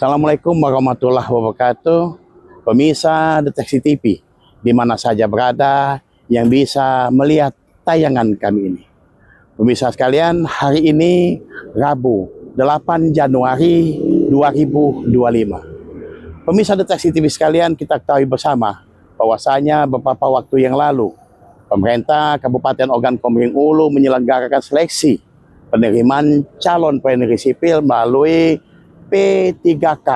Assalamualaikum warahmatullahi wabarakatuh. Pemirsa Deteksi TV, di mana saja berada yang bisa melihat tayangan kami ini. Pemirsa sekalian, hari ini Rabu 8 Januari 2025. Pemirsa Deteksi TV sekalian, kita ketahui bersama bahwasanya beberapa waktu yang lalu pemerintah Kabupaten Ogan Komering Ulu menyelenggarakan seleksi penerimaan calon PNRI sipil melalui P3K.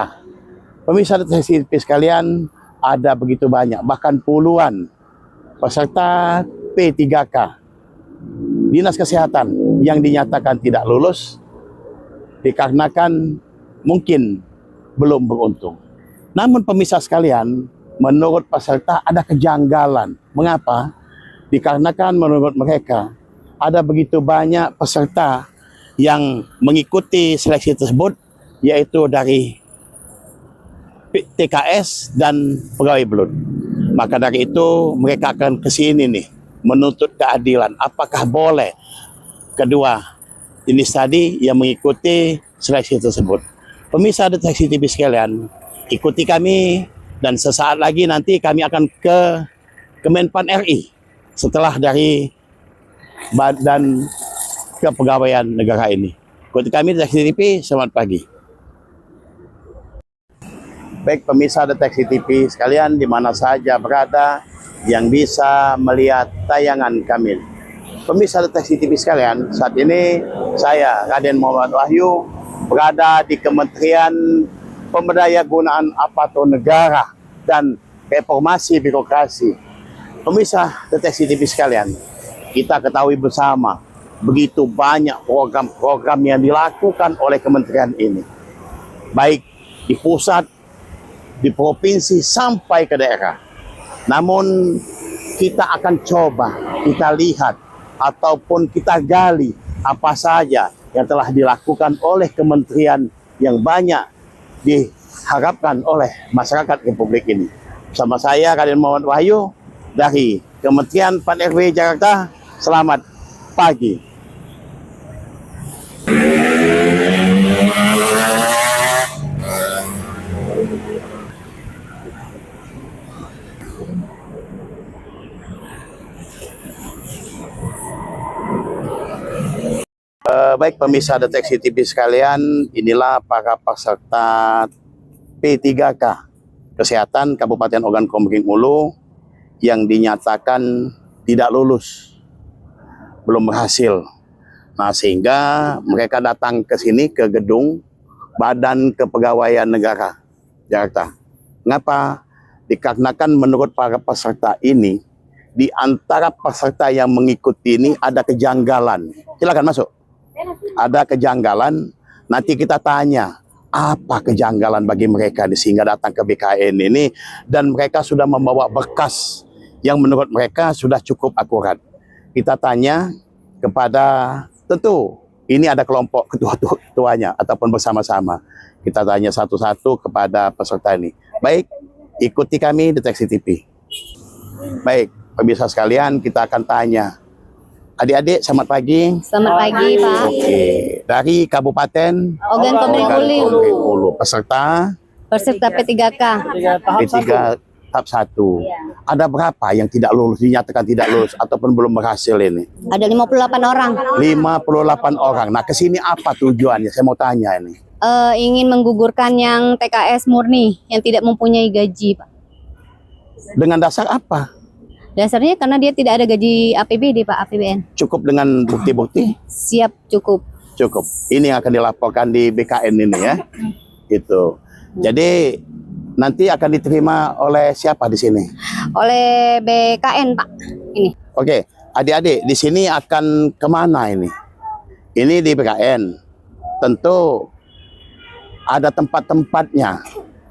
Pemirsa Deteksi TV sekalian, ada begitu banyak, bahkan puluhan peserta P3K Dinas Kesehatan yang dinyatakan tidak lulus dikarenakan mungkin belum beruntung. Namun pemirsa sekalian, menurut peserta ada kejanggalan. Mengapa? Dikarenakan menurut mereka ada begitu banyak peserta yang mengikuti seleksi tersebut, yaitu dari TKS dan pegawai belut. Maka dari itu mereka akan ke sini nih menuntut keadilan. Apakah boleh kedua jenis tadi yang mengikuti seleksi tersebut? Pemirsa Deteksi TV sekalian, ikuti kami dan sesaat lagi nanti kami akan ke Kemenpan RI setelah dari Badan Kepegawaian Negara ini. Ikuti kami Deteksi TV, selamat pagi. Baik pemirsa Deteksi TV sekalian, di mana saja berada yang bisa melihat tayangan kami. Pemirsa Deteksi TV sekalian, saat ini saya Raden Muhammad Wahyu berada di Kementerian Pemberdayagunaan Aparatur Negara dan Reformasi Birokrasi. Pemirsa Deteksi TV sekalian, kita ketahui bersama begitu banyak program-program yang dilakukan oleh kementerian ini, baik di pusat, di provinsi sampai ke daerah. Namun kita akan coba kita lihat ataupun kita gali apa saja yang telah dilakukan oleh kementerian yang banyak diharapkan oleh masyarakat Republik ini. Bersama saya Raden Muhammad Wahyu dari Kementerian Pan RW Jakarta. Selamat pagi. Baik pemirsa Deteksi TV sekalian, inilah para peserta P3K Kesehatan Kabupaten Ogan Komering Ulu yang dinyatakan tidak lulus, belum berhasil. Nah, sehingga mereka datang ke sini ke gedung Badan Kepegawaian Negara Jakarta. Mengapa? Dikarenakan menurut para peserta ini, di antara peserta yang mengikuti ini ada kejanggalan. Silakan masuk. Ada kejanggalan, nanti kita tanya apa kejanggalan bagi mereka sehingga datang ke BKN ini, dan mereka sudah membawa berkas yang menurut mereka sudah cukup akurat. Kita tanya kepada, tentu ini ada kelompok ketua-ketuanya ataupun bersama-sama. Kita tanya satu-satu kepada peserta ini. Baik, ikuti kami Deteksi TV. Baik, pemirsa sekalian, kita akan tanya. Adik-adik, selamat pagi. Selamat pagi, Pak. Oke, dari Kabupaten Ogan Komering Ulu. Peserta P3K. P3 tahap 1. Ada berapa yang tidak lulus, dinyatakan tidak lulus ataupun belum berhasil ini? Ada 58 orang. 58 orang. Nah, kesini apa tujuannya? Saya mau tanya ini. Ingin menggugurkan yang TKS murni yang tidak mempunyai gaji, Pak. Dengan dasar apa? Dasarnya karena dia tidak ada gaji APBD, Pak, APBN. Cukup dengan bukti-bukti? Siap, cukup. Cukup. Ini yang akan dilaporkan di BKN ini ya. Itu. Jadi nanti akan diterima oleh siapa di sini? Oleh BKN, Pak. Ini. Oke, adik-adik di sini akan kemana ini? Ini di BKN. Tentu ada tempat-tempatnya.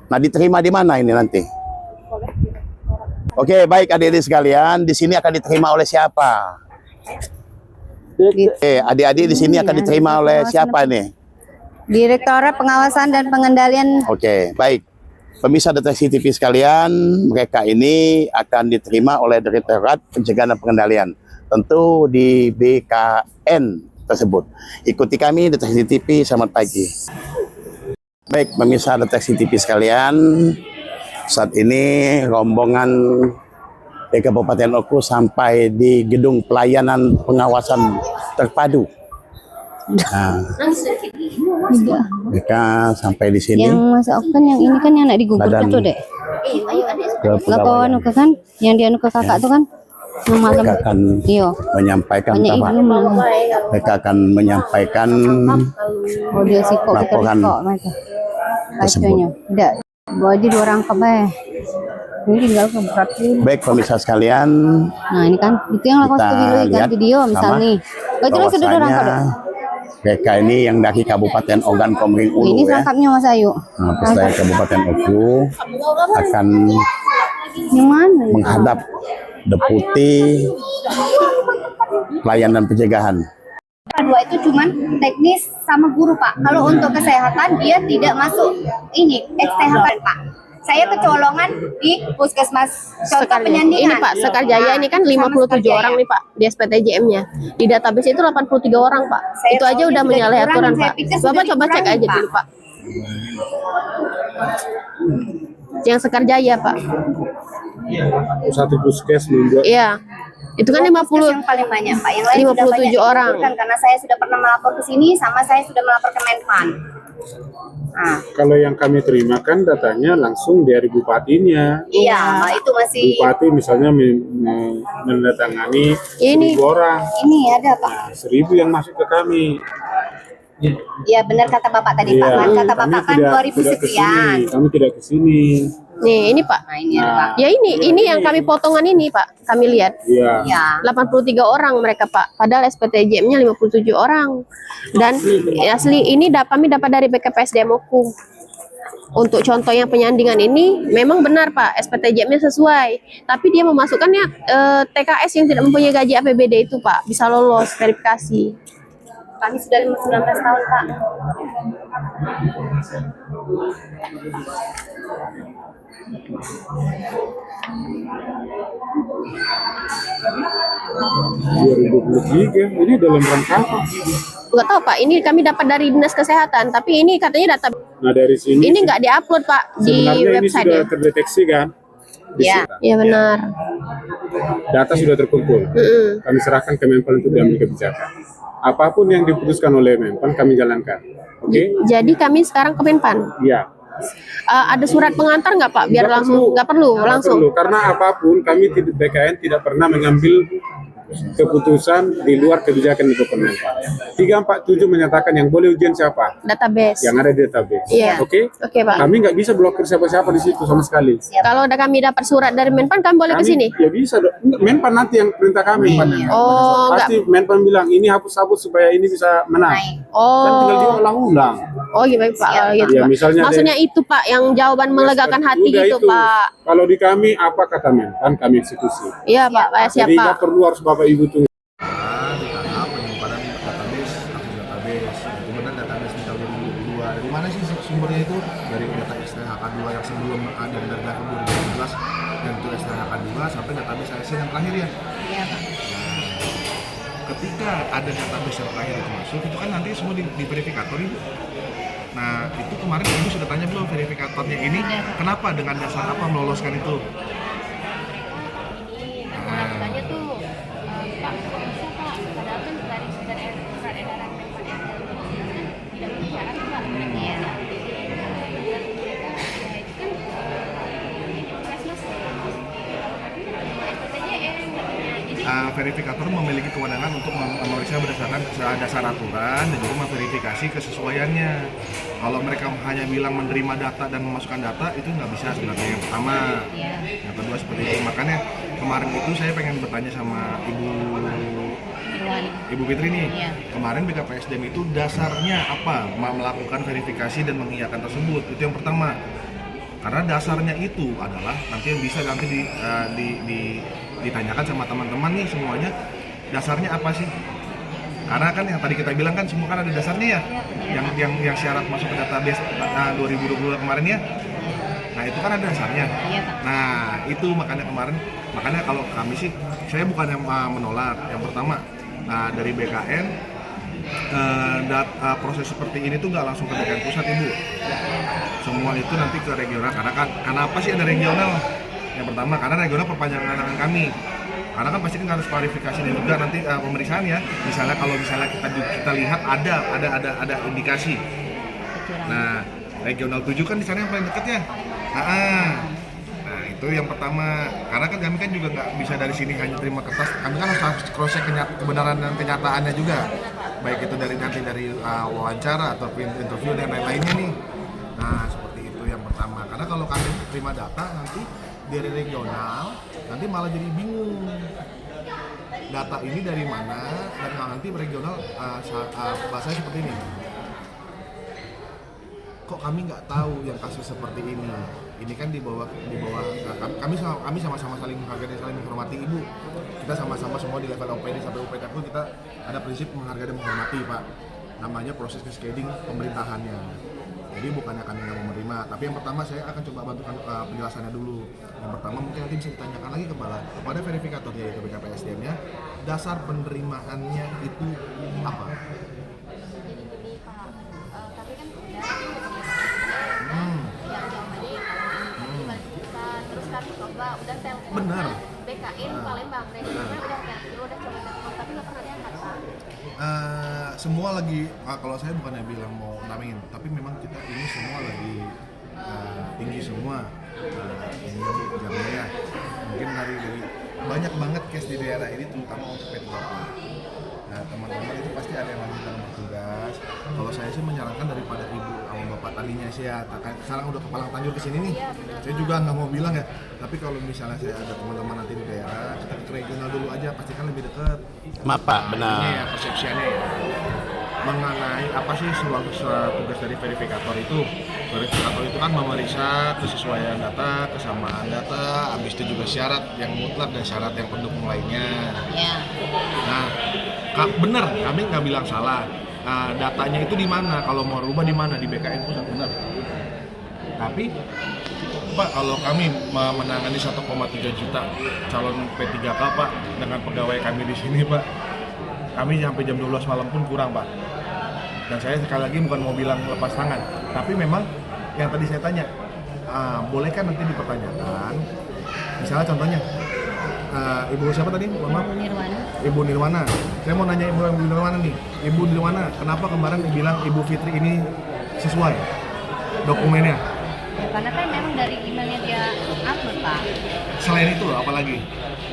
Nah, diterima di mana ini nanti? Oke, baik adik-adik sekalian, di sini akan diterima oleh siapa? Oke, adik-adik di sini akan diterima oleh siapa nih? Direktorat Pengawasan dan Pengendalian. Oke, baik. Pemirsa Deteksi TV sekalian, mereka ini akan diterima oleh Direktorat Pencegahan dan Pengendalian. Tentu di BKN tersebut. Ikuti kami Deteksi TV, selamat pagi. Baik, pemirsa Deteksi TV sekalian, saat ini rombongan dari Kabupaten Oku sampai di gedung pelayanan pengawasan terpadu. Nah, mereka sampai di sini. Yang masa kan yang ini kan yang nak digugur Badan tuh dek. Kepegawaian. Anu kan, yang dia anu ke kakak tuh kan, yang malam. Mereka akan Iya. menyampaikan Banyak apa? ibu. Mereka akan menyampaikan Oh dia sikok kita laporan sikok mereka. tersebut. Kacanya. Tidak. Bawa dia 2 rangkap Ini tinggal ke berat dulu. Baik pemirsa sekalian, Nah ini kan, itu yang lakukan kita dulu lihat kan video misal sama nih. Oh itu sudah 2 rangkap dek. mereka ini yang dari Kabupaten Ogan Komering Ulu Ini ya. rangkapnya Mas Ayu. Nah, pas dari Kabupaten Oku akan Yang mana? menghadap Deputi Pelayanan Pencegahan. Dua itu cuman teknis sama guru Pak. Kalau untuk kesehatan dia tidak masuk ini kesehatan Pak. Saya kecolongan di puskesmas contoh penyandingan. Ini Pak, Sekarjaya ini kan 57 orang nih Pak di SPTJM-nya. Di database itu 83 orang Pak. Saya Itu aja tahu udah sudah menyalahi dikurangi, aturan saya Pak. pikir sudah Bapak coba cek dikurangi, aja Pak. dulu Pak. Yang Sekarjaya Pak. Satu puskes membuat Iya. Itu kan Puskes 50. yang paling banyak Pak. Yang lain sudah 57 banyak orang. digugurkan, karena saya sudah pernah melapor ke sini sama saya sudah melapor ke Menpan. Nah, kalau yang kami terima kan datanya langsung dari bupatinya. iya, itu masih Bupati misalnya mendatangani Ini. 1.000 orang. ini ada Pak. Nah, 1.000 yang masuk ke kami. Iya benar kata Bapak tadi Pak. Kan kata kami Bapak kan 2000 tidak sekian. kesini. Kami tidak kesini. Nih, ini Pak. Nah, ini ada Pak. Ya ini yang kami potongan ini Pak. Kami lihat. Iya. Ya. 83 orang mereka Pak. Padahal SPTJM-nya 57 orang. Dan asli ini kami dapat dari BKPSDM Oku. Untuk contoh yang penyandingan ini memang benar Pak, SPTJM-nya sesuai. Tapi dia memasukkannya TKS yang tidak mempunyai gaji APBD itu Pak, bisa lolos verifikasi. Kami sudah 19 tahun Pak. Ini dalam rangka apa? Nggak tahu Pak, ini kami dapat dari Dinas Kesehatan, tapi ini katanya data Nah dari sini ini nggak diupload Pak di sebenarnya ini website sudah ya. terdeteksi kan? Di Ya. situ. Iya benar. Data sudah terkumpul. Kami serahkan ke Menpan untuk diambil kebijakan. Apapun yang diputuskan oleh Menpan kami jalankan. Oke? Jadi kami sekarang ke Menpan. Iya. Ada surat pengantar nggak Pak? Biar Nggak langsung perlu. nggak perlu Nggak langsung. perlu. Karena apapun kami BKN tidak pernah mengambil keputusan di luar kebijakan itu Menpan. 347 menyatakan yang boleh ujian siapa? Database. Yang ada di database. Iya. Oke? Oke Pak. Kami nggak bisa blokir siapa-siapa di situ sama sekali. Kalau udah kami dapat surat dari Menpan, kami boleh ke sini. Ya bisa dong. Menpan nanti yang perintah kami. Oh, nggak. Pasti Menpan bilang ini hapus-hapus supaya ini bisa menang. Dan tinggal Oh, diulang-ulang. oh gimana Pak? Oh, gitu, Ya, Pak. misalnya Maksudnya itu Pak, yang jawaban melegakan hati Udah gitu itu. Pak. Kalau di kami apa kata Menpan kami eksekusi. Iya Pak, siap Jadi Pak. nggak perlu harus Bapak Ibu tunggu. di tahap penyimpanan database, akun database. Kemudian database di tahun 2022. Dari mana sih sumbernya itu? Dari data STHK2 yang sebelum ada dari data 2015 dan itu STHK2 sampai database ASN yang terakhir ya. Iya Pak. Ketika ada database yang terakhir itu masuk, itu kan nanti semua di verifikator Ibu. Nah, itu kemarin Ibu sudah tanya belum verifikatornya ini kenapa dengan dasar apa meloloskan itu? Makanya tuh Pak, kok bisa Pak? Padahal kan dari surat edaran Menpan yang tidak memenuhi syarat Pak. Iya. Ya itu kan ini puskesmas SPTJM katanya. Jadi Verifikator memiliki kewenangan untuk memeriksa berdasarkan dasar aturan dan juga memverifikasi kesesuaiannya. Kalau mereka hanya bilang menerima data dan memasukkan data itu nggak bisa sebenarnya. Yang pertama, yang kedua seperti itu. Makanya kemarin itu saya pengen bertanya sama Ibu Fitri nih. Kemarin BKPSDM itu dasarnya apa melakukan verifikasi dan mengiyakan tersebut? Itu yang pertama. Karena dasarnya itu adalah nanti yang bisa nanti ditanyakan sama teman-teman nih semuanya dasarnya apa sih? Karena kan yang tadi kita bilang kan semua kan ada dasarnya ya, yang syarat masuk ke database 2022 kemarin ya. Nah itu kan ada dasarnya. Nah itu makanya kalau kami sih saya bukan yang menolak. Yang pertama dari BKN proses seperti ini tuh nggak langsung ke BKN pusat Ibu. Semua itu nanti ke regional. Karena apa sih ada regional? Yang pertama karena regional perpanjangan tangan kami. Karena kan pasti kan harus klarifikasi dan juga nanti pemeriksaan ya. Misalnya kalau kita lihat ada indikasi. Nah, regional 7 kan di sana yang paling dekat ya. Nah, itu yang pertama. Karena kan kami kan juga nggak bisa dari sini hanya terima kertas. Kami kan harus cross check kebenaran dan kenyataannya juga. Baik itu dari wawancara atau interview dan lain-lainnya nih. Nah, seperti itu yang pertama. Karena kalau kami terima data nanti dari regional nanti malah jadi bingung data ini dari mana, dan nanti regional bahasanya seperti ini, kok kami nggak tahu yang kasus seperti ini kan di bawah kami sama-sama saling menghargai dan saling menghormati Ibu. Kita sama-sama semua di level OPD sampai UPT pun kita ada prinsip menghargai dan menghormati Pak, namanya proses cascading pemerintahannya. Jadi bukannya kami nggak mau menerima, tapi yang pertama saya akan coba bantukan penjelasannya dulu. Yang pertama mungkin nanti bisa ditanyakan lagi kepada verifikator yaitu BKPSDM-nya, dasar penerimaannya itu apa? Jadi gini Pak, tapi kan udah yang jawabannya kita terus kami coba udah telepon Benar. BKN Palembang, regionalnya udah telepon, udah coba telepon, tapi nggak pernah diangkat Pak. Semua lagi, kalau saya bukannya bilang mau namain, tapi memang kita ini semua lagi tinggi semua. Ini jamnya ya, mungkin dari banyak banget case di daerah ini, terutama untuk P30. Nah, teman-teman itu pasti ada yang lagi dalam bertugas. Kalau saya sih menyarankan daripada Ibu sama Bapak tadinya sih ya, sekarang udah kepalang tanjur ke sini nih. Saya juga nggak mau bilang ya, tapi kalau misalnya saya ada teman-teman nanti di daerah, kita ke regional dulu aja, pasti kan lebih dekat. Maaf Pak, benar. Ini ya persepsiannya ya. Mengenai apa sih tugas dari verifikator itu? Verifikator itu kan memeriksa kesesuaian data, kesamaan data, habis itu juga syarat yang mutlak dan syarat yang pendukung lainnya. Nah, benar, kami nggak bilang salah. Datanya itu di mana? Kalau mau rubah di mana? Di BKN pusat, benar. Tapi Pak, kalau kami menangani 1,3 juta calon P3K Pak, dengan pegawai kami di sini Pak, kami sampai jam 12 malam pun kurang Pak. Dan saya sekali lagi bukan mau bilang lepas tangan, tapi memang yang tadi saya tanya, bolehkah nanti dipertanyakan, misalnya contohnya, Ibu siapa tadi? Maaf. Ibu Nirwana. Saya mau nanya Ibu Nirwana nih, Ibu Nirwana, kenapa kemarin dibilang Ibu Fitri ini sesuai dokumennya? Karena kan memang dari emailnya dia upload Pak. Selain itu apa lagi?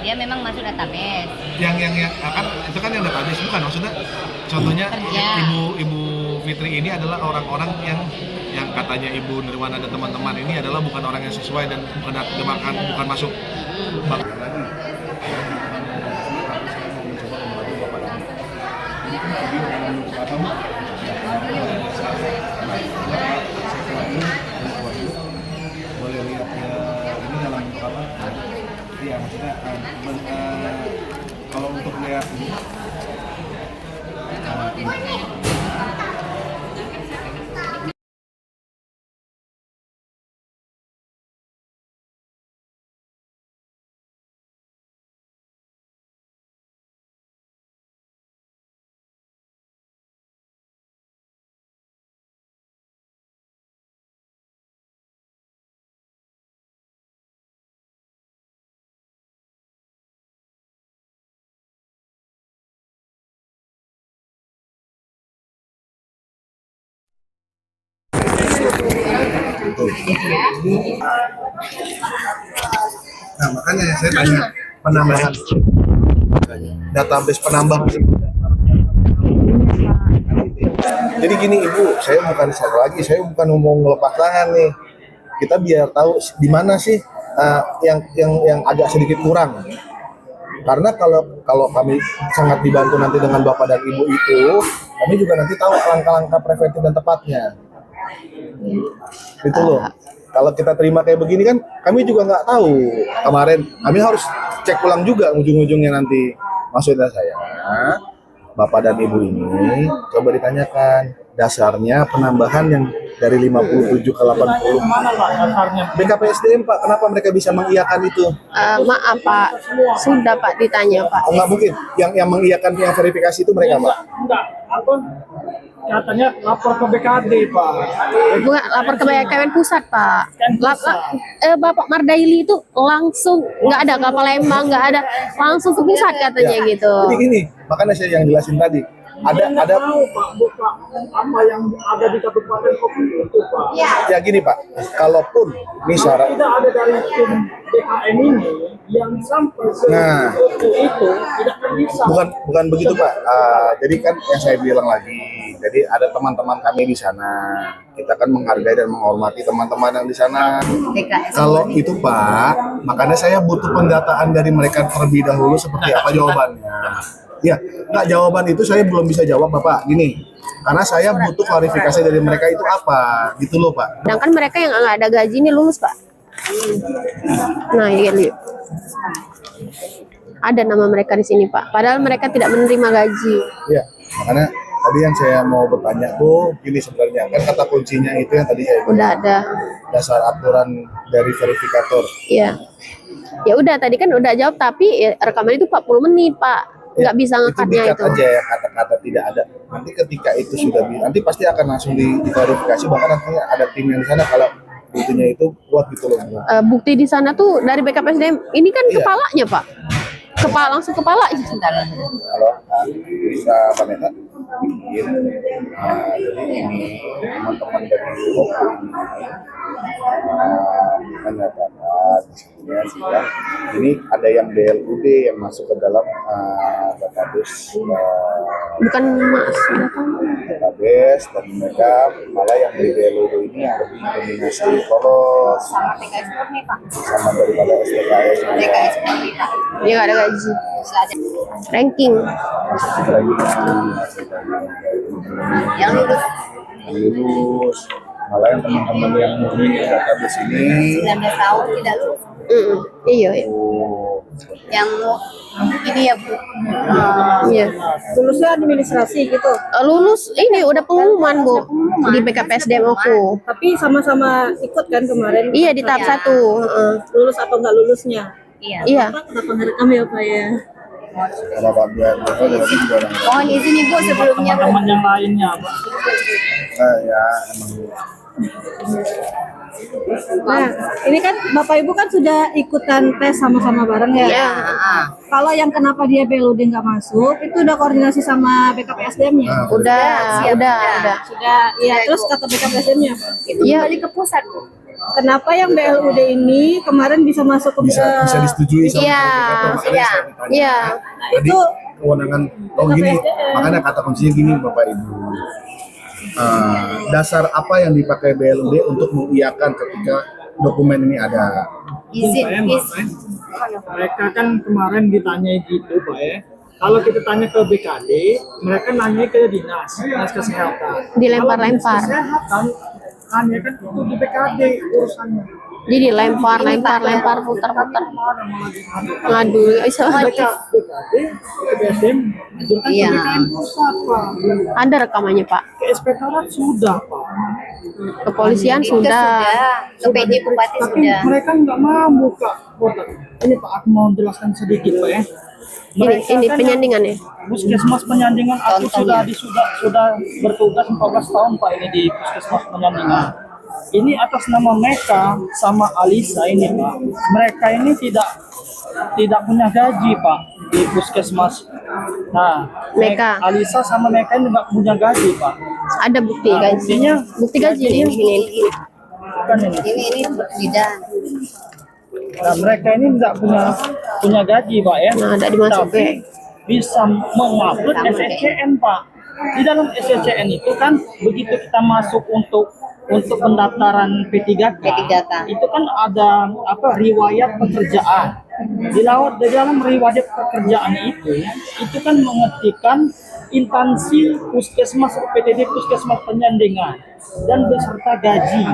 Dia memang masuk database. Yang akan itu kan yang database, bukan maksudnya contohnya Kerja. Ibu Fitri ini adalah orang-orang yang katanya Ibu Nirwana dan teman-teman ini adalah bukan orang yang sesuai dan bukan masuk lagi. Boleh lihat ini dalam apa? Iya, maksudnya kalau untuk lihat ini nah makanya saya tanya penambahan database penambahan. Jadi gini Ibu, saya bukan satu lagi, saya bukan mau ngelepas tangan nih. Kita biar tahu di mana sih yang agak sedikit kurang. Karena kalau kami sangat dibantu nanti dengan Bapak dan Ibu itu, kami juga nanti tahu langkah-langkah preventif dan tepatnya. Gitu loh. Kalau kita terima kayak begini kan, kami juga nggak tahu. Kemarin kami harus cek ulang juga ujung-ujungnya nanti. Maksudnya saya, Bapak dan Ibu ini coba ditanyakan dasarnya penambahan yang dari 57 ke 80. Mana Pak dasarnya? BKPSDM Pak, kenapa mereka bisa mengiyakan itu? Maaf Pak, sudah Pak ditanya Pak. Oh, nggak mungkin. Yang mengiyakan yang verifikasi itu mereka Pak. Enggak, apa? Katanya lapor ke BKD Pak. Bukan lapor ke BKPN pusat Pak. Bapak Mardaili itu langsung nggak ada ke Palembang, nggak ada, langsung ke pusat katanya gitu. Jadi gini, makanya saya yang jelasin tadi. Ada Tahu Pak, bukan apa yang ada di Kabupaten Kopi itu Pak. ya gini Pak, kalaupun ini syarat. Tidak ada dari tim BKN ini yang sampai ke Nah. itu tidak akan bisa. Bukan begitu Pak. Jadi kan yang saya bilang lagi, jadi ada teman-teman kami di sana. Kita kan menghargai dan menghormati teman-teman yang di sana. Kalau itu Pak, makanya saya butuh pendataan dari mereka terlebih dahulu seperti apa jawabannya. Ya, nggak, jawaban itu saya belum bisa jawab Bapak. Gini, karena saya butuh klarifikasi dari mereka itu apa, gitu loh Pak. Sedangkan mereka yang nggak ada gaji ini lulus Pak. Nah, iya lihat. Ada nama mereka di sini Pak. Padahal mereka tidak menerima gaji. Ya, makanya tadi yang saya mau bertanya tuh, gini sebenarnya kan kata kuncinya itu yang tadi saya bilang, Udah ada. dasar aturan dari verifikator. Iya. Ya udah tadi kan udah jawab, tapi rekaman itu 40 menit Pak. Nggak bisa ngekatnya dikat itu. aja ya, kata-kata tidak ada. Nanti ketika itu sudah nanti pasti akan langsung diverifikasi, bahkan nanti ada tim yang di sana kalau buktinya itu kuat gitu loh. Bukti di sana tuh dari BKPSDM. Ini kan Iya. kepalanya Pak. Langsung kepalanya. Kalau bisa Pak Meta bikin, jadi ini teman-teman dari Lopo ini menyatakan sebenarnya sidang ini ada yang BLUD yang masuk ke dalam database Bukan Mas. database, dan mereka malah yang dari BLUD ini yang lebih dominasi lolos Sama PKS Murni Pak. sama daripada STKS PKS Murni Pak. Dia nggak ada gaji. Ranking. Yang lulus yang lulus, malah yang teman-teman yang murni database ini 19 tahun tidak lulus. Iya, iya. Yang ini ya Bu. Iya. Lulusnya administrasi gitu, Lulus ini udah pengumuman Bu di BKPSDM aku. tapi sama-sama ikut kan kemarin. Iya di tahap 1. Lulus atau nggak lulusnya. Iya. Iya. Pak, kenapa ngerekam ya Pak ya? kalau Pak biar juga orang Mohon izin Ibu sebelumnya Bu. Teman yang lainnya Pak. ya emang Nah, ini kan Bapak Ibu kan sudah ikutan tes sama-sama bareng ya. Iya. Kalau yang kenapa dia BLUD nggak masuk, itu udah koordinasi sama BKPSDM-nya. Udah. Sudah, iya. Terus kata BKPSDM-nya apa? Itu Iya. kembali ke pusat Bu. Kenapa yang BLUD ini kemarin bisa masuk ke bisa disetujui sama Iya, verifikator. Makanya iya, saya ditanya. Iya. Tadi itu kewenangan gini, makanya kata kuncinya gini Bapak Ibu. Dasar apa yang dipakai BLUD untuk mengiyakan ketika dokumen ini ada? Izin. Mereka kan kemarin ditanya gitu Pak ya. Kalau kita tanya ke BKD, mereka nanya ke dinas kesehatan. Dilempar-lempar. Kalau dinas kesehatan hanya kan itu di BKD urusannya. Jadi lempar, putar-putar. Ngadu, nggak bisa. BKD, BKSDM, itu kan Iya. ke BKN pusat Pak. Ada rekamannya Pak. Ke inspektorat sudah Pak. Kepolisian Itu sudah. Ke PJ Bupati Tapi sudah. mereka nggak mau buka portal. Ini Pak, aku mau jelaskan sedikit Pak ya. Ini penyandingannya. Puskesmas Penyandingan aku sudah bertugas 14 tahun Pak ini di Puskesmas Penyandingan. Ini atas nama Meka sama Alisa ini Pak. Mereka ini tidak punya gaji Pak di Puskesmas. Nah, Meka. Alisa sama Meka ini nggak punya gaji Pak. Ada bukti Nah, gaji. buktinya Bukti gaji ini. bukan ini. Ini bidang. Nah, mereka ini nggak punya gaji Pak ya. Nah, ada dimasukin. Tapi bisa mengupload SCCN Pak. Di dalam SCCN itu kan begitu kita masuk untuk pendaftaran P3K, itu kan ada riwayat pekerjaan. Di dalam riwayat pekerjaan itu kan mengetikkan instansi puskesmas PTD Puskesmas Penyandingan dan beserta gaji.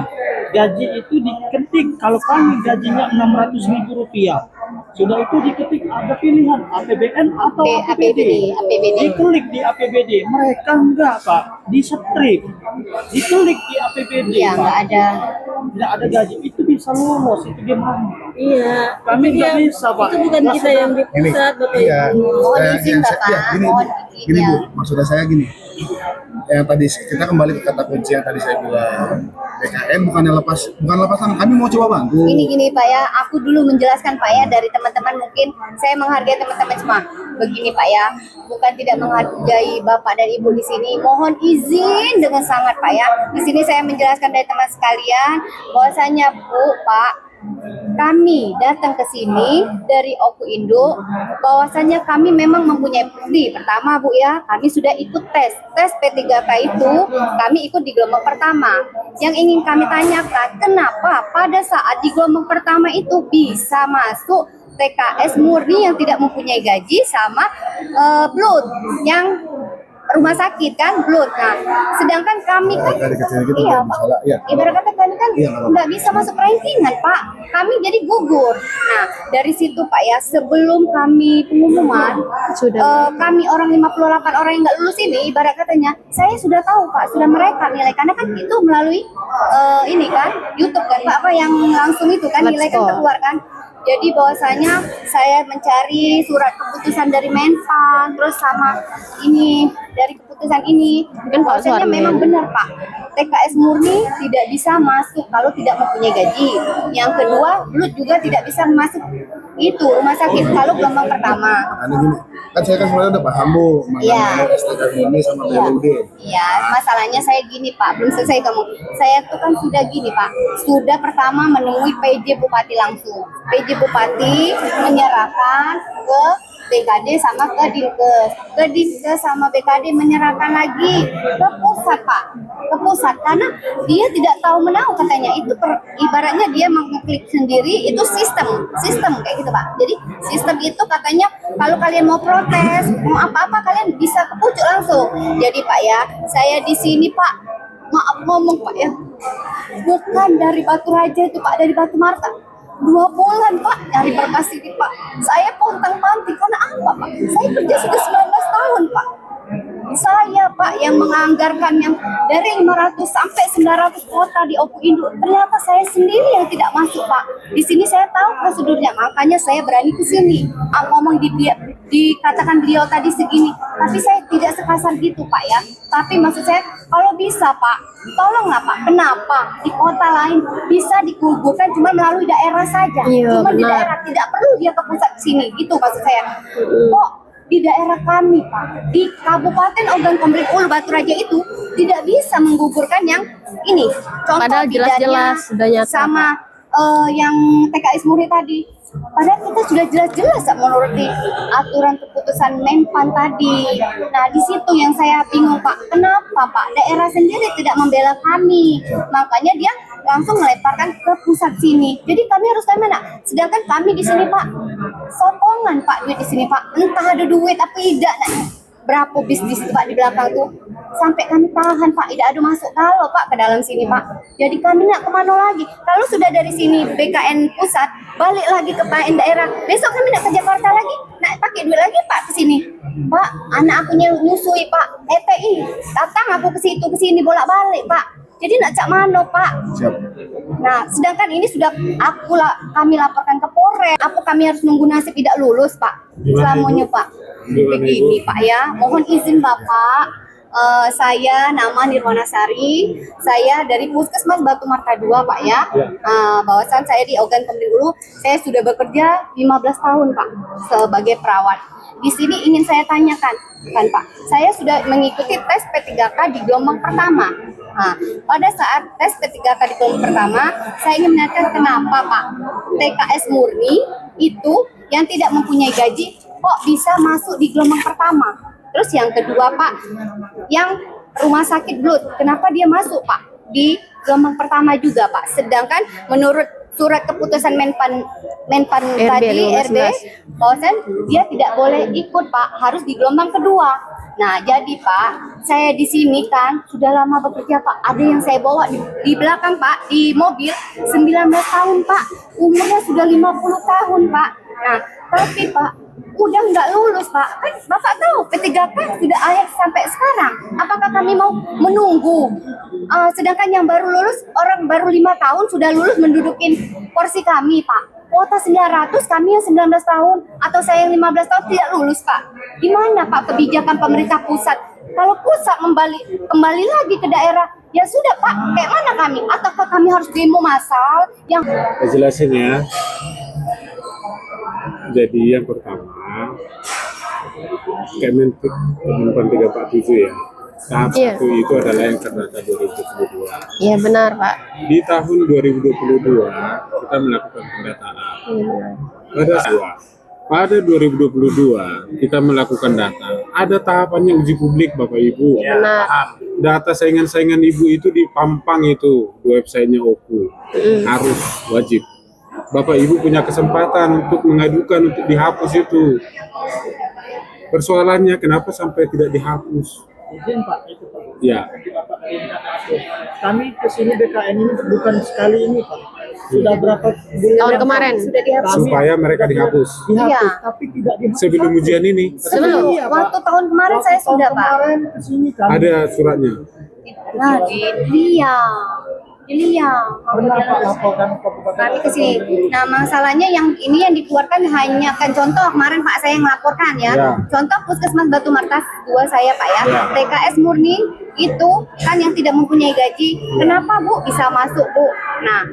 Gaji itu diketik, kalau kami gajinya Rp600.000. Sudah itu diketik ada pilihan APBN atau APBD. Diklik di APBD, mereka enggak Pak, di strip. Diklik di APBD. Ya, Enggak ada gaji, itu bisa lolos, itu gimana? Iya. Kami nggak bisa Pak. Itu bukan kita yang di Ini, pusat, Bapak iya. Mohon izin Yang Bapak. iya, gini, Mohon gini izin, Bu, ya. maksudnya saya gini. Yang tadi kita kembali ke kata kunci yang tadi saya bilang. BKN bukan lepas tangan, kami mau coba bantu. Gini Pak ya, aku dulu menjelaskan Pak ya, dari teman-teman mungkin saya menghargai teman-teman semua. Begini Pak ya, bukan tidak menghargai Bapak dan Ibu di sini. Mohon izin dengan sangat Pak ya. Di sini saya menjelaskan dari teman sekalian bahwasanya Bu, Pak, kami datang ke sini dari Oku Indo, bahwasanya kami memang mempunyai bukti. Pertama Bu ya, kami sudah ikut tes P3K itu, kami ikut di gelombang pertama. Yang ingin kami tanyakan, kenapa pada saat di gelombang pertama itu bisa masuk TKS murni yang tidak mempunyai gaji sama blood yang rumah sakit kan blood. Nah, sedangkan kami kan Dari kecil gitu iya, nggak Pak. masalah. Iya. Ibarat kata kami kan Iya, nggak nggak bisa masuk rankingan Pak, kami jadi gugur. Nah dari situ Pak ya, sebelum kami pengumuman kami orang 58 orang yang nggak lulus ini, ibarat katanya saya sudah tahu Pak, sudah mereka nilai, karena kan itu melalui ini kan YouTube kan Pak, apa yang langsung itu kan nilai kan keluar kan. Jadi bahwasanya saya mencari surat keputusan dari Menpan, terus sama ini dari keputusan ini, bahwasanya memang benar Pak, TKS murni tidak bisa masuk kalau tidak mempunyai gaji. Yang kedua, blood juga tidak bisa masuk itu rumah sakit kalau gelombang pertama. Karena gini, kan saya kan sebenarnya udah paham Bu, Iya. mengenai STK ini sama Iya. BLUD. Iya, masalahnya saya gini Pak, belum selesai kamu. Saya tuh kan sudah gini Pak, sudah pertama menemui PJ Bupati langsung. PJ Bupati menyerahkan ke BKD sama ke Dinkes sama BKD menyerahkan lagi ke pusat Pak, ke pusat, karena dia tidak tahu menahu katanya itu ibaratnya dia mengklik sendiri, itu sistem kayak gitu Pak. Jadi sistem itu katanya kalau kalian mau protes mau apa-apa kalian bisa ke pucuk langsung. Jadi Pak ya, saya di sini Pak, maaf ngomong Pak ya, bukan dari Batu Raja itu Pak, dari Batu Marta. 2 bulan Pak dari berkas ini Pak, saya pontang-panting karena apa Pak? Saya kerja sudah 19 tahun Pak. Saya Pak yang menganggarkan yang dari 500 sampai 900 kota di Oku Indo, ternyata saya sendiri yang tidak masuk Pak. Di sini saya tahu prosedurnya, makanya saya berani ke sini. Ngomong dikatakan beliau tadi segini, tapi saya tidak sekasar gitu Pak ya. Tapi maksud saya kalau bisa Pak, tolonglah Pak, kenapa di kota lain bisa digugurkan cuma melalui daerah saja, cuma di daerah, tidak perlu dia ke pusat sini, gitu maksud saya. Kok di daerah kami Pak, di Kabupaten Ogan Komering Ulu Batu Raja itu tidak bisa menggugurkan yang ini, contoh Padahal jelas-jelas bidannya sudah nyata, sama yang TKS murni tadi. Padahal kita sudah jelas-jelas menuruti aturan keputusan Menpan tadi. Nah di situ yang saya bingung Pak, kenapa Pak daerah sendiri tidak membela kami, makanya dia langsung melemparkan ke pusat sini. Jadi kami harus kemana? Sedangkan kami di sini Pak, sokongan Pak duit di sini Pak, entah ada duit apa tidak. Nah, berapa bisnis Pak di belakang tuh sampai kami tahan Pak, tidak ada masuk kalau Pak ke dalam sini Pak. Jadi kami nak kemana lagi? Kalau sudah dari sini BKN pusat balik lagi ke PN daerah, besok kami nak ke Jakarta lagi, nak pakai duit lagi Pak ke sini. Pak, anak aku nyusui Pak, ETI, datang aku ke situ ke sini bolak-balik Pak. Jadi nak cak mano Pak. Siap. Nah, sedangkan ini sudah kami laporkan ke Polres. Apa kami harus nunggu nasib tidak lulus Pak? Selamanya Pak. Begini Pak ya, mohon izin Bapak. Saya nama Nirwana Sari, saya dari Puskesmas Batu Marta 2 Pak ya. Bahwasan saya di Ogan Komering Ulu, saya sudah bekerja 15 tahun Pak sebagai perawat. Di sini ingin saya tanyakan kan Pak, saya sudah mengikuti tes P3K di gelombang pertama. Nah, pada saat tes P3K di gelombang pertama, saya ingin menanyakan kenapa Pak TKS murni itu yang tidak mempunyai gaji kok bisa masuk di gelombang pertama. Terus yang kedua Pak, yang rumah sakit blood, kenapa dia masuk Pak di gelombang pertama juga Pak? Sedangkan menurut surat keputusan Menpan RB tadi 15. RB bahwasan dia tidak boleh ikut Pak, harus di gelombang kedua. Nah, jadi Pak, saya di sini kan sudah lama bekerja Pak. Ada yang saya bawa di belakang Pak, di mobil 19 tahun Pak. Umurnya sudah 50 tahun Pak. Nah, tapi Pak, udah nggak lulus Pak. Kan Bapak tahu P3K sudah akhir sampai sekarang. Apakah kami mau menunggu? Sedangkan yang baru lulus, orang baru 5 tahun sudah lulus mendudukin porsi kami Pak. Kuota 900, kami yang 19 tahun atau saya yang 15 tahun tidak lulus Pak. Gimana Pak kebijakan pemerintah pusat? Kalau pusat kembali lagi ke daerah, ya sudah Pak, kayak mana kami? Ataukah kami harus demo massal yang Jelasin ya. Jadi yang pertama, Kemenpan 347 ya. Tahap Iya. 1 itu adalah yang terdata 2022. Iya benar Pak. Di tahun 2022 kita melakukan pendataan. Pada 2022 kita melakukan data. Ada tahapannya uji publik Bapak Ibu. Benar. Data saingan-saingan Ibu itu dipampang itu di websitenya OKU. Harus wajib. Bapak Ibu punya kesempatan untuk mengadukan untuk dihapus itu. Persoalannya kenapa sampai tidak dihapus? Izin Pak, itu Pak. Ya. Bapak minta maaf. Kami kesini BKN ini bukan sekali ini Pak. Sudah berapa bulan Tahun yang kemarin. sudah dihapus? Supaya mereka dihapus. dihapus, Iya. tapi tidak dihapus. Sebelum ujian ini Sebelum. Iya, Pak. Waktu tahun kemarin saya Tahun sudah Pak. kemarin kesini kami. ada suratnya. Nah, Pernah Pak laporkan Kabupaten. kami ke sini. Nah, masalahnya yang ini yang dikeluarkan hanya kan contoh kemarin Pak saya yang melaporkan ya. Ya. Contoh Puskesmas Batu Martas 2 saya Pak ya. Ya. TKS murni itu kan yang tidak mempunyai gaji. Kenapa Bu bisa masuk Bu? Nah,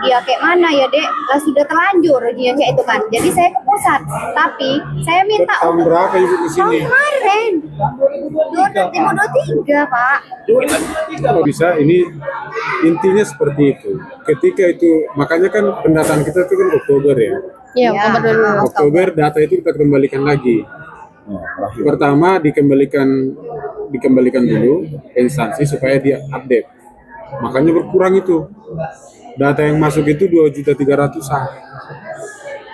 ya kayak mana ya Dek? Lah sudah terlanjur ujiannya itu kan. Jadi saya ke pusat. Tapi saya minta Tahun untuk berapa Ibu ke tahun sini? kemarin 2023 Pak. Kalau bisa ini intinya seperti itu. Ketika itu makanya kan pendataan kita itu kan Oktober ya. Iya, Ya. Oktober dulu. Oktober data itu kita kembalikan lagi. Pertama dikembalikan dulu ke instansi supaya dia update. Makanya berkurang itu. Data yang masuk itu 2.300.000-an.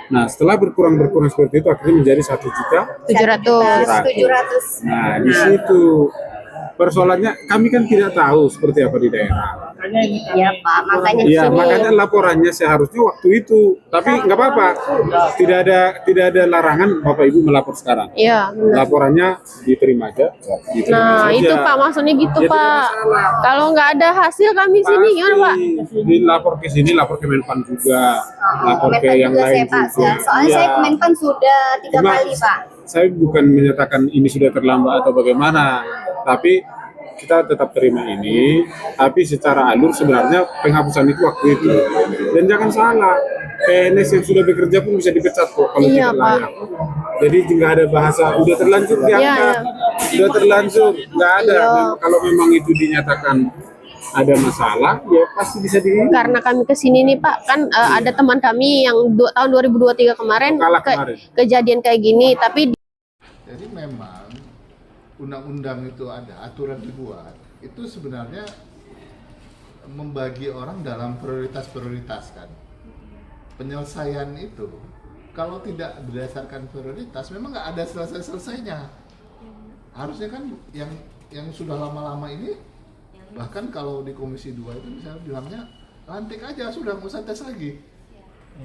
Nah, setelah berkurang seperti itu akhirnya menjadi 1.700.000. 700. Nah, di situ persoalannya kami kan tidak tahu seperti apa di daerah. Makanya ini kami. Iya Pak, makanya Iya, sini. makanya laporannya seharusnya waktu itu. Tapi nggak apa-apa. Tidak ada larangan Bapak Ibu melapor sekarang. Iya, benar. Laporannya diterima aja. Diterima Nah, saja. itu Pak maksudnya gitu Ya, tidak Pak. masalah. Kalau nggak ada hasil kami sini gimana Pak? Dilapor ke sini, lapor ke Menpan juga, lapor ke Kemenpan yang juga lain saya Pak. juga. Soalnya Iya. saya Kemenpan sudah 3 Cuma, kali Pak. saya bukan menyatakan ini sudah terlambat atau bagaimana, tapi kita tetap terima ini, tapi secara alur sebenarnya penghapusan itu waktu itu. Dan jangan salah, PNS yang sudah bekerja pun bisa dipecat kok kalau Iya, tidak Pak. layak. Jadi nggak ada bahasa udah terlanjur diangkat, udah terlanjur, nggak ada. Iya. Kalau memang itu dinyatakan ada masalah, ya pasti bisa di. Karena kami kesini nih Pak, kan ada teman kami yang tahun 2023 kemarin Kalah kemarin. kejadian kayak gini, tapi Jadi memang undang-undang itu ada, aturan dibuat, itu sebenarnya membagi orang dalam prioritas-prioritas kan. Penyelesaian itu kalau tidak berdasarkan prioritas memang nggak ada selesai-selesainya. Harusnya kan yang sudah lama-lama ini, bahkan kalau di Komisi 2 itu misalnya bilangnya lantik aja sudah, nggak usah tes lagi.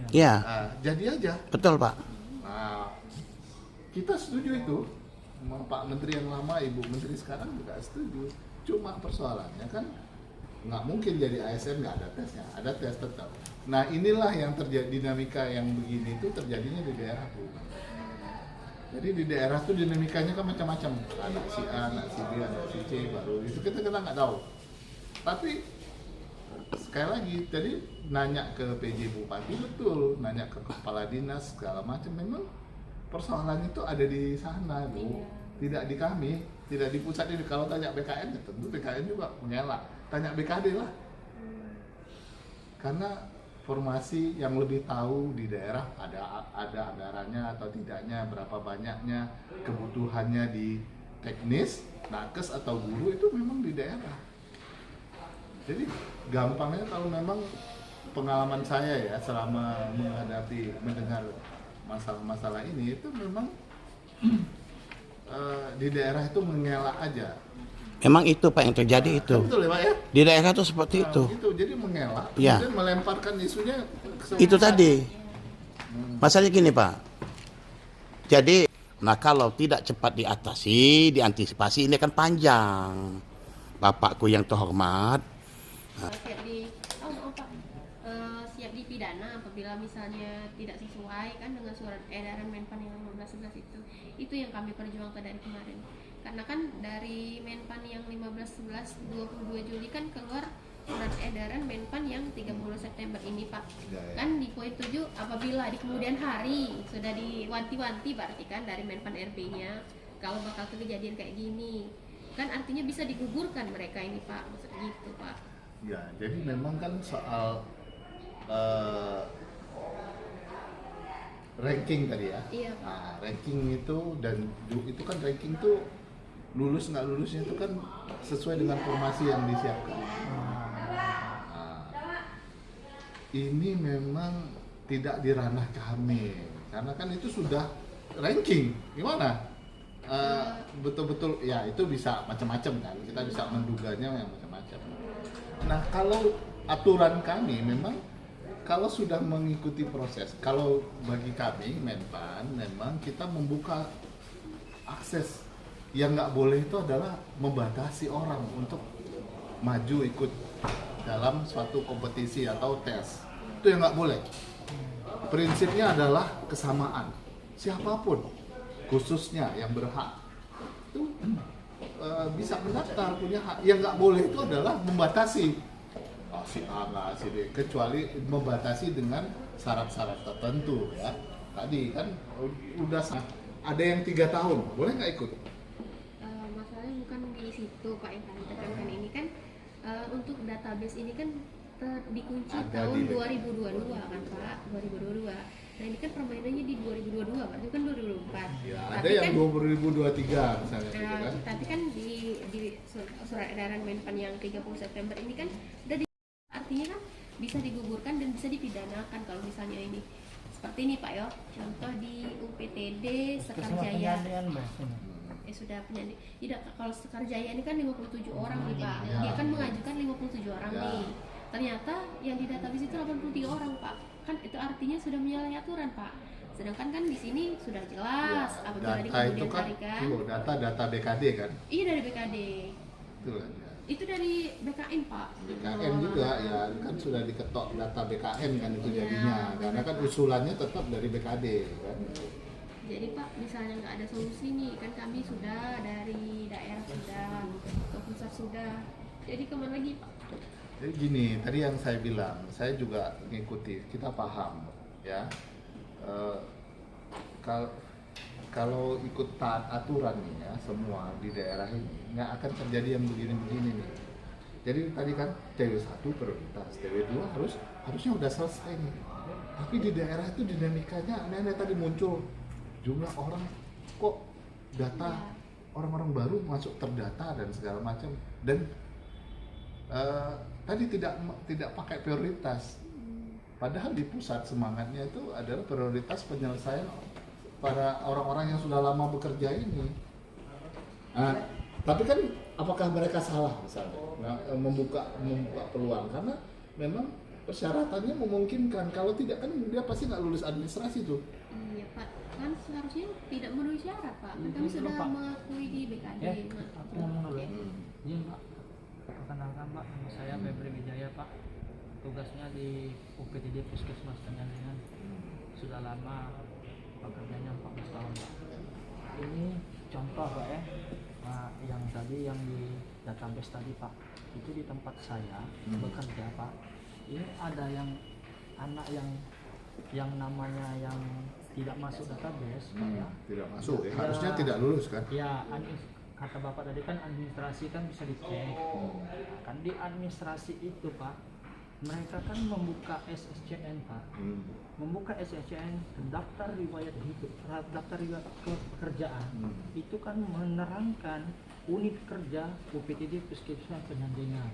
Ya, Nah, jadi aja. betul Pak. Nah, kita setuju itu. Pak Menteri yang lama, Ibu Menteri sekarang juga setuju. Cuma persoalannya kan nggak mungkin jadi ASN nggak ada tesnya, ada tes tetap. Nah inilah yang terjadi, dinamika yang begini itu terjadinya di daerah Bu. Jadi di daerah tuh dinamikanya kan macam-macam. Anak si A, anak si B, anak si C, baru itu kita nggak tahu. Tapi sekali lagi tadi nanya ke PJ Bupati betul, nanya ke kepala dinas segala macam, memang persoalan itu ada di sana Bu, tidak di kami, tidak di pusat ini. Kalau tanya BKN ya tentu BKN juga mengelak, tanya BKD lah, karena formasi yang lebih tahu di daerah ada anggarannya atau tidaknya, berapa banyaknya, kebutuhannya di teknis, nakes atau guru itu memang di daerah. Jadi gampangnya kalau memang pengalaman saya ya selama mendengar masalah-masalah ini itu memang di daerah itu mengelak aja. Memang itu Pak yang terjadi itu. Betul ya Pak ya? Di daerah itu seperti itu. Itu jadi mengelak, Ya. kemudian melemparkan isunya ke Itu semua. tadi. Masalahnya gini Pak. Jadi, nah kalau tidak cepat diatasi, diantisipasi ini akan panjang. Bapakku yang terhormat, Siap di maaf Pak. Siap dipidana apabila misalnya tidak sesuai kan dengan surat edaran Menpan yang 1511 itu yang kami perjuangkan dari kemarin. Karena kan dari Menpan yang 1511 22 Juli kan keluar surat edaran Menpan yang 30 September ini Pak. Kan di poin 7 apabila di kemudian hari sudah diwanti-wanti berarti kan dari Menpan RB-nya kalau bakal kejadian kayak gini kan artinya bisa digugurkan mereka ini Pak, maksud gitu Pak. Ya, jadi memang kan soal ranking tadi ya. Iya. Nah, ranking itu dan itu kan ranking tuh lulus nggak lulusnya itu kan sesuai dengan formasi yang disiapkan. Nah, ini memang tidak di ranah kami karena kan itu sudah ranking. Gimana? Betul-betul ya itu bisa macam-macam kan, kita bisa menduganya yang macam-macam. Nah kalau aturan kami memang kalau sudah mengikuti proses, kalau bagi kami Menpan memang kita membuka akses. Yang nggak boleh itu adalah membatasi orang untuk maju ikut dalam suatu kompetisi atau tes, itu yang nggak boleh. Prinsipnya adalah kesamaan siapapun, khususnya yang berhak itu bisa mendaftar, punya hak. Yang nggak boleh itu adalah membatasi si A nggak si B, kecuali membatasi dengan syarat-syarat tertentu ya. Tadi kan udah ada yang 3 tahun, boleh nggak ikut? Masalahnya bukan di situ Pak yang kami tekankan ini kan untuk database ini kan dikunci Ada tahun di 2022 kan Pak, 2022. Nah ini kan permainannya di 2022, berarti kan 2024. Ya, Tapi ada yang kan, 2023 misalnya gitu kan. Tapi kan di surat edaran Menpan yang 30 September ini kan udah artinya kan bisa digugurkan dan bisa dipidanakan kalau misalnya ini seperti ini Pak yo. Contoh di UPTD Sekarjaya. Sudah penyandi. Tidak, kalau Sekarjaya ini kan 57 orang nih Pak. Dia kan mengajukan 57 orang nih. Ternyata yang di database itu 83 orang Pak. Kan itu artinya sudah menyalahi aturan Pak. Sedangkan kan di sini sudah jelas apabila di Data itu kemudian kan, hari kan. data BKD kan. Iya dari BKD. Itu kan. Ya. Itu dari BKN Pak. BKN juga ya kan sudah diketok data BKN kan itu Iya, jadinya. Karena kan usulannya tetap dari BKD kan. Jadi Pak, misalnya nggak ada solusi nih, kan kami sudah dari daerah sudah, ke pusat sudah. Jadi kemana lagi Pak? Jadi gini, tadi yang saya bilang, saya juga ngikuti, kita paham ya. Kalau ikut taat aturan nih ya, semua di daerah ini nggak akan terjadi yang begini-begini nih. Jadi tadi kan TW1 prioritas, TW2 harusnya udah selesai nih. Tapi di daerah itu dinamikanya aneh-aneh tadi muncul jumlah orang kok data orang-orang baru masuk terdata dan segala macam dan tadi tidak pakai prioritas. Padahal di pusat semangatnya itu adalah prioritas penyelesaian para orang-orang yang sudah lama bekerja ini. Nah, tapi kan apakah mereka salah misalnya membuka peluang karena memang persyaratannya memungkinkan. Kalau tidak kan dia pasti nggak lulus administrasi tuh. Iya Pak, kan seharusnya tidak memenuhi syarat Pak. Kan kami sudah mengakui di BKD. Aku ngomong dulu. Iya Pak. Perkenalkan Pak, nama saya Febri Wijaya Pak. Tugasnya di UPTD Puskesmas Penjaringan. Sudah lama pekerjaannya 14 tahun Pak. Ini contoh Pak ya. Nah, yang tadi yang di database tadi Pak. Itu di tempat saya bekerja Pak. Ini ada yang anak yang namanya yang tidak masuk database Pak ya. Tidak masuk ya. Harusnya tidak lulus kan. Ya, kata Bapak tadi kan administrasi kan bisa dicek. Kan di administrasi itu Pak mereka kan membuka SSCN Pak, membuka SSCN daftar riwayat hidup, daftar riwayat pekerjaan, itu kan menerangkan unit kerja UPTD Puskesmas Penyandingan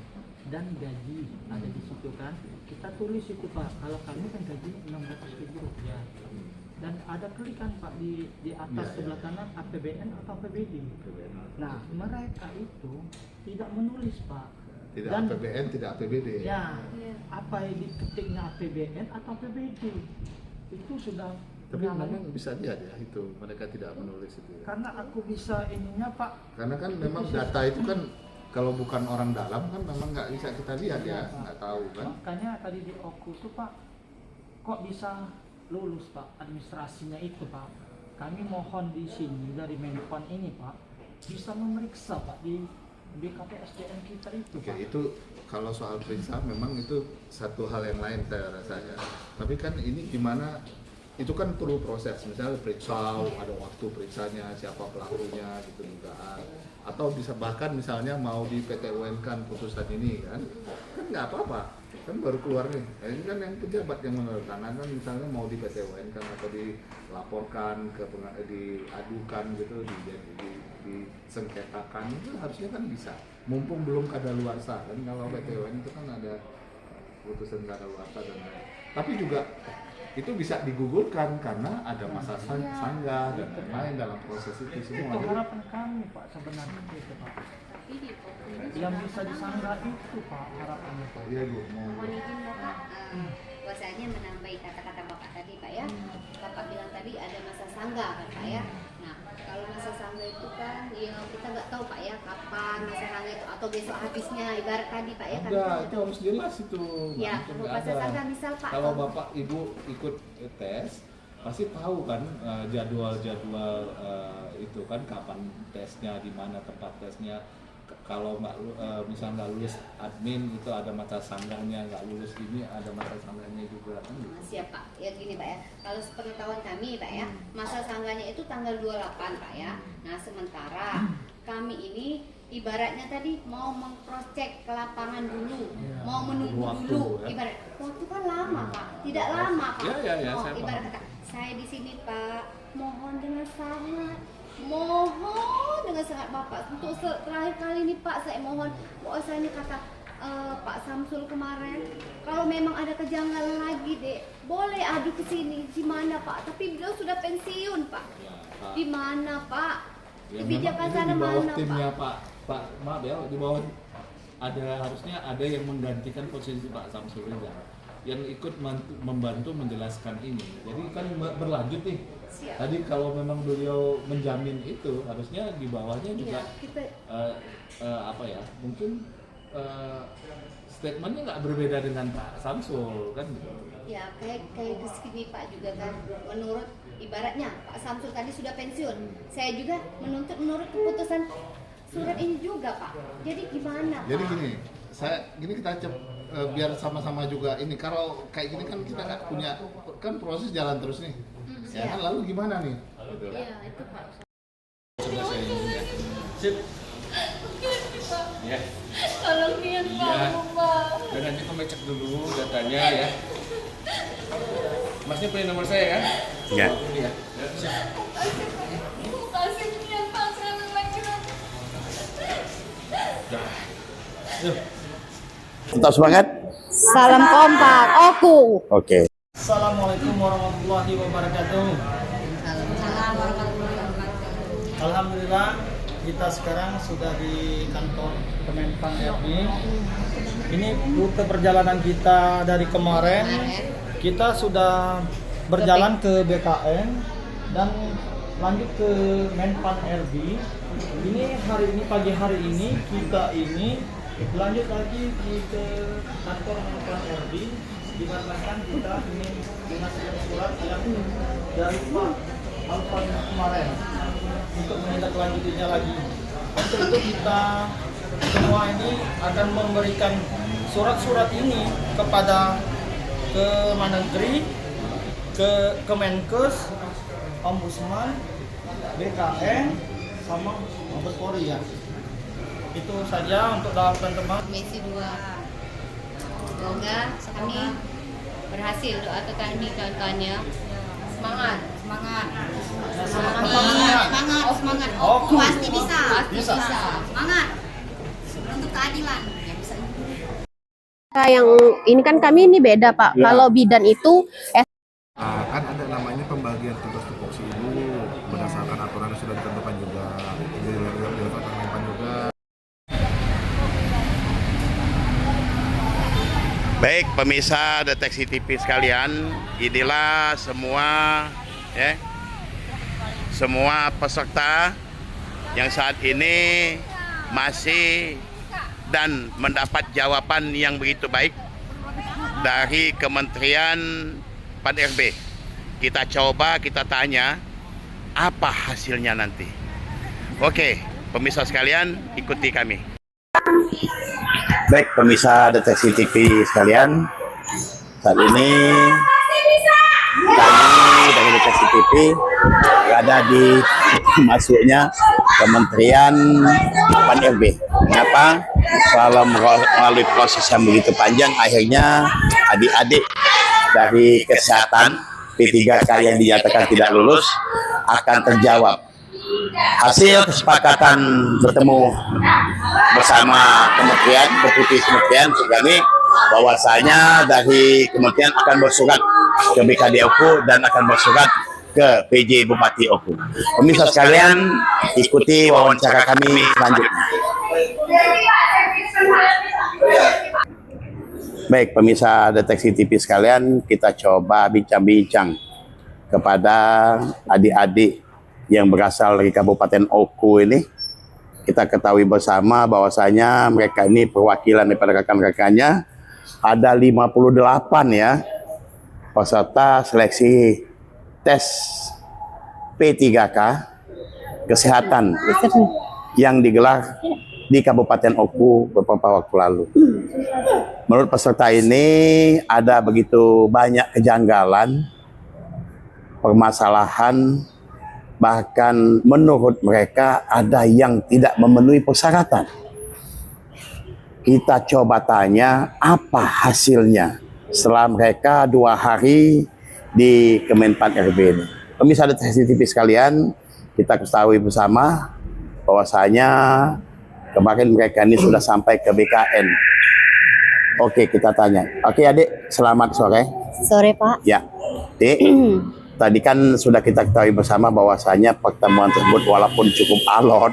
dan gaji ada di situ kan. Kita tulis itu Pak, kalau kami kan gaji Rp600.000 dan ada tulisan Pak di atas sebelah kanan APBN atau APBD. Nah mereka itu tidak menulis Pak. Tidak Dan, APBN, tidak APBD. Ya, apa yang diketiknya APBN atau APBD itu sudah. Tapi memang bisa lihat ya itu mereka tidak menulis itu. Ya. Karena aku bisa ininya Pak. Karena kan memang data itu kan kalau bukan orang dalam kan memang nggak bisa kita lihat ya, nggak tahu kan. Makanya tadi di OKU tuh Pak, kok bisa lulus Pak administrasinya itu Pak. Kami mohon di sini dari Menpan ini Pak bisa memeriksa Pak di BKP SDM kita itu. Oke, Pak. itu kalau soal periksa memang itu satu hal yang lain saya rasanya. Tapi kan ini gimana? Itu kan perlu proses. Misalnya periksa, ada waktu periksanya, siapa pelakunya, gitu dugaan. Atau bisa bahkan misalnya mau di PT UN kan putusan ini kan nggak apa-apa. Kan baru keluar nih. Nah, ini kan yang pejabat yang menandatangani kan misalnya mau di PT UN kan atau dilaporkan ke diadukan gitu disengketakan itu harusnya kan bisa. Mumpung belum kadaluarsa kan kalau PT UN itu kan ada putusan kadaluarsa dan lain. Tapi juga itu bisa digugurkan karena ada masa sanggah dan lain-lain dalam proses itu semua. Itu harapan kami Pak sebenarnya itu Pak. Yang bisa disanggah itu Pak harapannya Pak. Iya Bu, Mohon izin Bapak, bahwasanya menambahi kata-kata Bapak tadi Pak ya. Bapak bilang tadi ada masa sanggah kan Pak ya. Nah kalau masa sanggah itu kan ya kita nggak tahu Pak ya kapan masa sanggah itu atau besok habisnya ibarat tadi Pak ya kan. Enggak, itu harus jelas itu. Ya kalau masa sanggah misal Pak. Kalau Bapak Ibu ikut tes pasti tahu kan jadwal-jadwal itu kan kapan tesnya, di mana tempat tesnya. Kalau misalnya nggak lulus admin itu ada masa sanggahnya, nggak lulus ini ada masa sanggahnya juga kan. Siap Pak, ya gini Pak ya, kalau sepengetahuan kami Pak ya, masa sanggahnya itu tanggal 28 Pak ya. Nah sementara kami ini ibaratnya tadi mau meng-cross-check ke lapangan dulu, mau menunggu dulu, ibarat waktu kan lama Pak, tidak lama Pak. Ibarat kata saya di sini Pak, mohon dengan sangat Bapak untuk terakhir kali ini Pak saya mohon bahwasanya kata Pak Samsul kemarin kalau memang ada kejanggalan lagi dek boleh adu ke sini di mana Pak, tapi beliau sudah pensiun Pak. Di mana Pak? Kebijakan sana mana timnya Pak? Pak maaf ya, di bawah harusnya ada yang menggantikan posisi Pak Samsul Rizal yang ikut membantu menjelaskan ini. Jadi kan berlanjut nih. Siap. Tadi kalau memang beliau menjamin itu harusnya di bawahnya juga mungkin statementnya nggak berbeda dengan Pak Samsul kan gitu. Ya kayak kesini Pak juga kan menurut ibaratnya Pak Samsul tadi sudah pensiun. Saya juga menuntut menurut keputusan surat ini juga Pak. Jadi gimana Pak? Jadi gini kita biar sama-sama juga ini kalau kayak gini kan kita nggak punya kan proses jalan terus nih. Ya kan lalu gimana nih? Gitu. Iya, itu Pak. Coba saya ini ya. Sip. Ya. Tolong lihat Pak, Pak. Dan nanti kamu cek dulu datanya ya. Masnya punya nomor saya kan? Ya. Iya. Siap. Makasih lihat Pak, sekali lagi. Dah. Yuk. Tetap semangat. Salam kompak, Oku. Oke. Assalamualaikum warahmatullahi wabarakatuh. Alhamdulillah kita sekarang sudah di kantor Kemenpan RI. Ini rute perjalanan kita dari kemarin. Kita sudah berjalan ke BKN dan lanjut ke Menpan RI. Ini hari ini pagi hari ini kita ini lanjut lagi ke kantor Menpan RI. Dikarenakan kita ingin menghasilkan surat yang dari Pak Alfan kemarin untuk menindaklanjutinya lagi. Untuk itu kita semua ini akan memberikan surat-surat ini kepada Kemendagri, ke Kemenkes, Ombudsman, BKN, sama Mabes Polri ya. Itu saja untuk teman-teman. Komisi 2 Semoga kami berhasil, doa kami kawan-kawannya. Semangat, semangat. Semangat. Oh, pasti bisa. Semangat. Untuk keadilan. Ya, bisa. Yang ini kan kami ini beda Pak. Kalau bidan itu Kan ada namanya pembagian tugas tupoksi ibu berdasarkan aturan yang sudah ditentukan juga. Dilakukan juga. Baik pemirsa Deteksi TV sekalian, inilah semua peserta yang saat ini masih dan mendapat jawaban yang begitu baik dari Kementerian Pan-RB. Kita coba kita tanya apa hasilnya nanti. Oke, pemirsa sekalian, ikuti kami. Baik pemirsa Deteksi TV sekalian, saat ini kami dari Deteksi TV berada di masuknya Kementerian Pan-RB. Mengapa? Setelah melalui proses yang begitu panjang, akhirnya adik-adik dari kesehatan P3K yang dinyatakan tidak lulus akan terjawab. Hasil kesepakatan bertemu bersama kementerian, berputih kementerian kami bahwasanya dari kementerian akan bersurat ke BKD Oku dan akan bersurat ke PJ Bupati Oku. Pemirsa sekalian, ikuti wawancara kami selanjutnya. Baik pemirsa Deteksi TV sekalian, kita coba bincang-bincang kepada adik-adik yang berasal dari Kabupaten Oku ini. Kita ketahui bersama bahwasanya mereka ini perwakilan daripada rekan-rekannya. Ada 58 ya peserta seleksi tes P3K kesehatan yang digelar di Kabupaten Oku beberapa waktu lalu. Menurut peserta ini ada begitu banyak kejanggalan, permasalahan, bahkan menurut mereka ada yang tidak memenuhi persyaratan. Kita coba tanya apa hasilnya setelah mereka 2 hari di Kemenpan RB ini. Pemirsa Deteksi TV sekalian, kita ketahui bersama bahwasanya kemarin mereka ini sudah sampai ke BKN. Oke, kita tanya. Oke adik, selamat sore. Sore Pak. Ya, Dik. Tadi kan sudah kita ketahui bersama bahwasanya pertemuan tersebut walaupun cukup alot,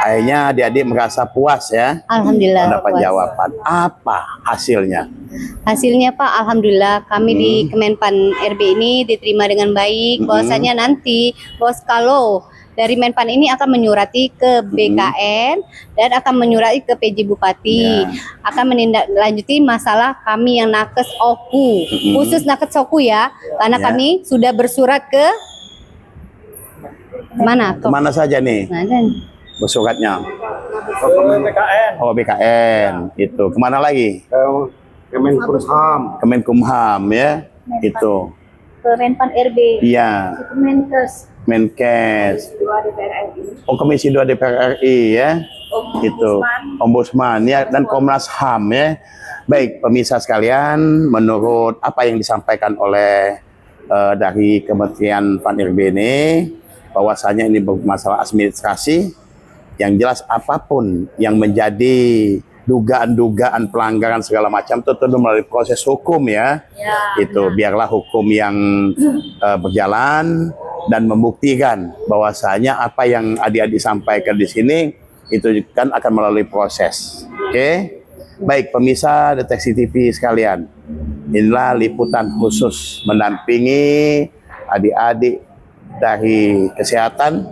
akhirnya adik-adik merasa puas ya. Alhamdulillah. Mendapat puas. jawaban. Apa hasilnya? Hasilnya Pak, alhamdulillah kami di Kemenpan RB ini diterima dengan baik. Bahwasanya nanti kalau dari Menpan ini akan menyurati ke BKN dan akan menyurati ke PJ Bupati, akan menindaklanjuti masalah kami yang nakes Oku, khusus nakes Oku ya, karena kami sudah bersurat ke mana? Kemana saja nih bersuratnya? BKN. Oh BKN, itu. Kemana lagi? Kemenkumham ya, itu. Kemenpan RB. Iya. Menkes. Oh Komisi 2 DPR RI ya, itu Ombudsman ya, dan Komnas HAM ya. Baik pemirsa sekalian, menurut apa yang disampaikan oleh dari Kementerian Pan-RB ini, bahwasanya ini masalah administrasi, yang jelas apapun yang menjadi dugaan-dugaan pelanggaran segala macam itu tentu melalui proses hukum ya. Itu biarlah hukum yang berjalan dan membuktikan bahwasanya apa yang adik-adik sampaikan di sini itu kan akan melalui proses. Oke. Baik pemirsa Deteksi TV sekalian, inilah liputan khusus mendampingi adik-adik dari kesehatan